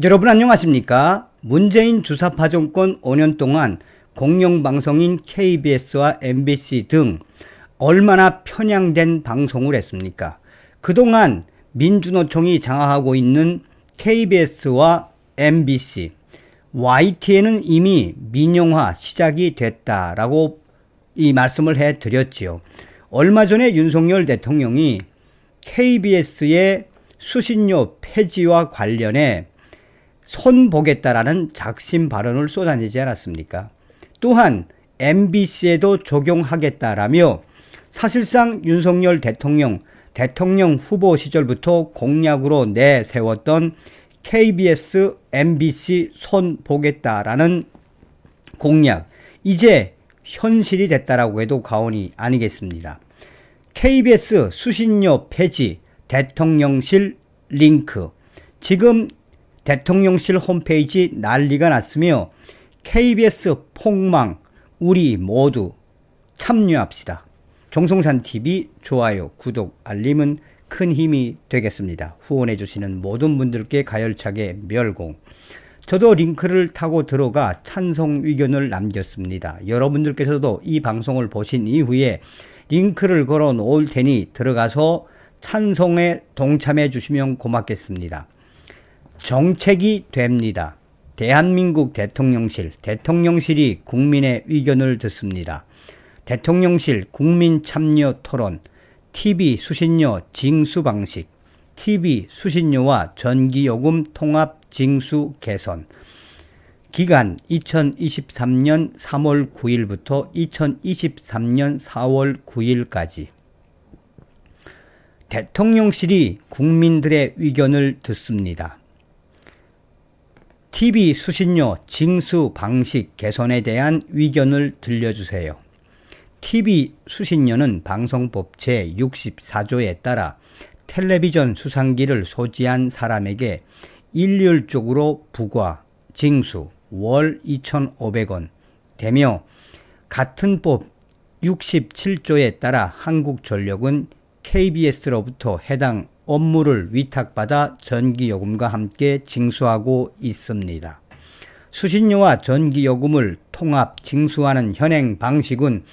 여러분 안녕하십니까? 문재인 주사파 정권 5년 동안 공영방송인 KBS와 MBC 등 얼마나 편향된 방송을 했습니까? 그동안 민주노총이 장악하고 있는 KBS와 MBC, YTN은 이미 민영화 시작이 됐다라고 이 말씀을 해드렸지요. 얼마 전에 윤석열 대통령이 KBS의 수신료 폐지와 관련해 손보겠다라는 작심 발언을 쏟아내지 않았습니까? 또한 MBC에도 적용하겠다라며 사실상 윤석열 대통령 후보 시절부터 공약으로 내세웠던 KBS, MBC 손보겠다라는 공약, 이제 현실이 됐다라고 해도 과언이 아니겠습니다. KBS 수신료 폐지, 대통령실 링크, 지금 대통령실 홈페이지 난리가 났으며 KBS 폭망, 우리 모두 참여합시다. 정성산TV 좋아요, 구독, 알림은 큰 힘이 되겠습니다. 후원해 주시는 모든 분들께 가열차게 멸공. 저도 링크를 타고 들어가 찬성 의견을 남겼습니다. 여러분들께서도 이 방송을 보신 이후에 링크를 걸어 놓을 테니 들어가서 찬성에 동참해 주시면 고맙겠습니다. 정책이 됩니다. 대한민국 대통령실이 국민의 의견을 듣습니다. 대통령실 국민참여토론, TV 수신료 징수 방식, TV 수신료와 전기요금 통합 징수 개선, 기간 2023년 3월 9일부터 2023년 4월 9일까지 대통령실이 국민들의 의견을 듣습니다. TV 수신료 징수 방식 개선에 대한 의견을 들려주세요. TV 수신료는 방송법 제64조에 따라 텔레비전 수상기를 소지한 사람에게 일률적으로 부과, 징수 월 2,500원 되며 같은 법 67조에 따라 한국전력은 KBS로부터 해당 업무를 위탁받아 전기요금과 함께 징수하고 있습니다. 수신료와 전기요금을 통합 징수하는 현행 방식은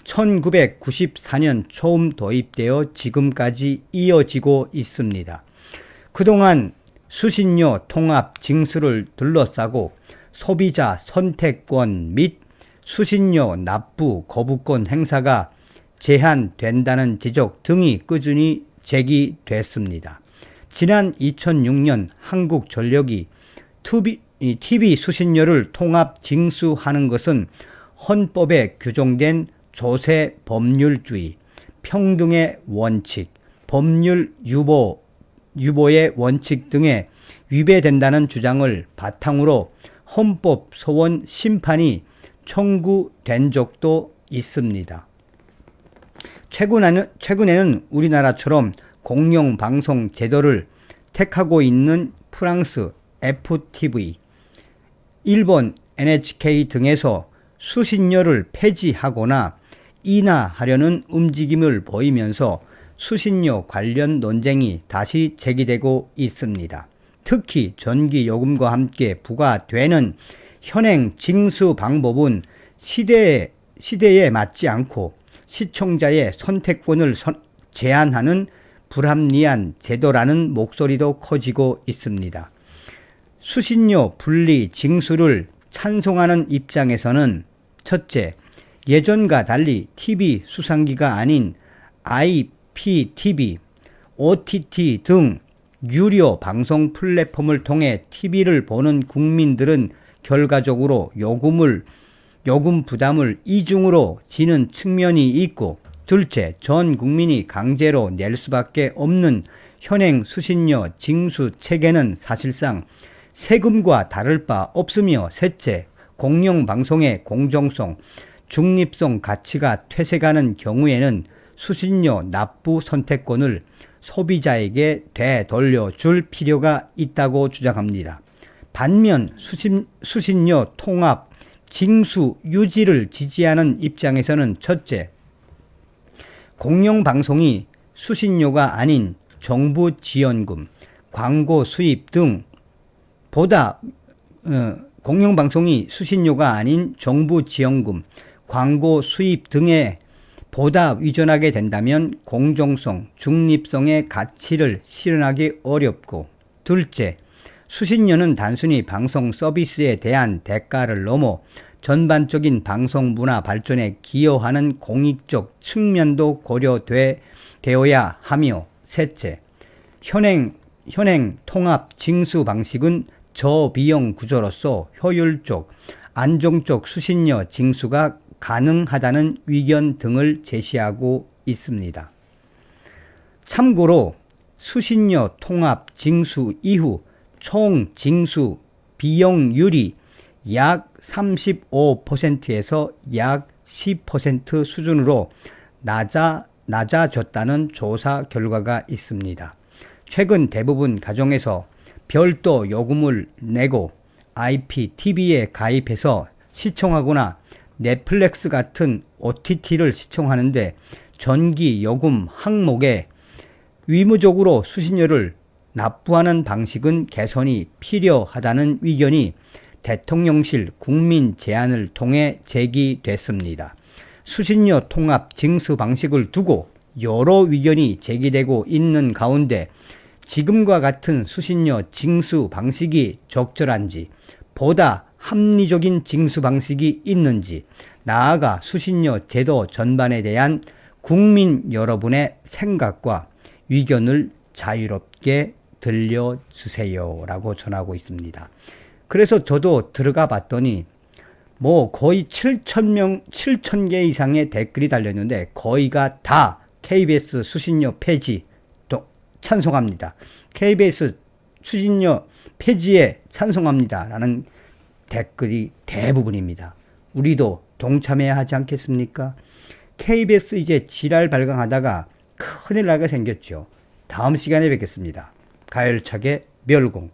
1994년 처음 도입되어 지금까지 이어지고 있습니다. 그동안 수신료 통합 징수를 둘러싸고 소비자 선택권 및 수신료 납부 거부권 행사가 제한된다는 지적 등이 꾸준히 제기됐습니다. 지난 2006년 한국전력이 TV 수신료를 통합 징수하는 것은 헌법에 규정된 조세 법률주의, 평등의 원칙, 법률 유보의 원칙 등에 위배된다는 주장을 바탕으로 헌법 소원 심판이 청구된 적도 있습니다. 최근에는 우리나라처럼 공영방송 제도를 택하고 있는 프랑스 FTV, 일본 NHK 등에서 수신료를 폐지하거나 인하하려는 움직임을 보이면서 수신료 관련 논쟁이 다시 제기되고 있습니다. 특히 전기요금과 함께 부과되는 현행 징수 방법은 시대에 맞지 않고 시청자의 선택권을 제한하는 불합리한 제도라는 목소리도 커지고 있습니다. 수신료 분리 징수를 찬성하는 입장에서는 첫째, 예전과 달리 TV 수상기가 아닌 IPTV, OTT 등 유료 방송 플랫폼을 통해 TV를 보는 국민들은 결과적으로 요금 부담을 이중으로 지는 측면이 있고, 둘째, 전 국민이 강제로 낼 수밖에 없는 현행 수신료 징수 체계는 사실상 세금과 다를 바 없으며, 셋째, 공영방송의 공정성, 중립성 가치가 퇴색하는 경우에는 수신료 납부 선택권을 소비자에게 되돌려줄 필요가 있다고 주장합니다. 반면 수신료 통합 징수 유지를 지지하는 입장에서는 첫째, 공영방송이 수신료가 아닌 정부 지원금, 광고 수입 등 보다 공영방송이 수신료가 아닌 정부 지원금, 광고 수입 등에 보다 의존하게 된다면 공정성, 중립성의 가치를 실현하기 어렵고, 둘째, 수신료는 단순히 방송 서비스에 대한 대가를 넘어 전반적인 방송 문화 발전에 기여하는 공익적 측면도 고려되어야 하며, 셋째, 현행 통합 징수 방식은 저비용 구조로서 효율적, 안정적 수신료 징수가 가능하다는 의견 등을 제시하고 있습니다. 참고로 수신료 통합 징수 이후 총 징수 비용률이 약 35%에서 약 10% 수준으로 낮아졌다는 조사 결과가 있습니다. 최근 대부분 가정에서 별도 요금을 내고 IPTV에 가입해서 시청하거나 넷플릭스 같은 OTT를 시청하는데 전기 요금 항목에 의무적으로 수신료를 납부하는 방식은 개선이 필요하다는 의견이 대통령실 국민 제안을 통해 제기됐습니다. 수신료 통합 징수 방식을 두고 여러 의견이 제기되고 있는 가운데 지금과 같은 수신료 징수 방식이 적절한지, 보다 합리적인 징수 방식이 있는지, 나아가 수신료 제도 전반에 대한 국민 여러분의 생각과 의견을 자유롭게 들려주세요 라고 전하고 있습니다. 그래서 저도 들어가 봤더니 거의 7,000개 이상의 댓글이 달렸는데 거의가 다 KBS 수신료 폐지 찬성합니다. KBS 수신료 폐지에 찬성합니다 라는 댓글이 대부분입니다. 우리도 동참해야 하지 않겠습니까? KBS 이제 지랄 발광하다가 큰일 나게 생겼죠. 다음 시간에 뵙겠습니다. 가열차게 멸공.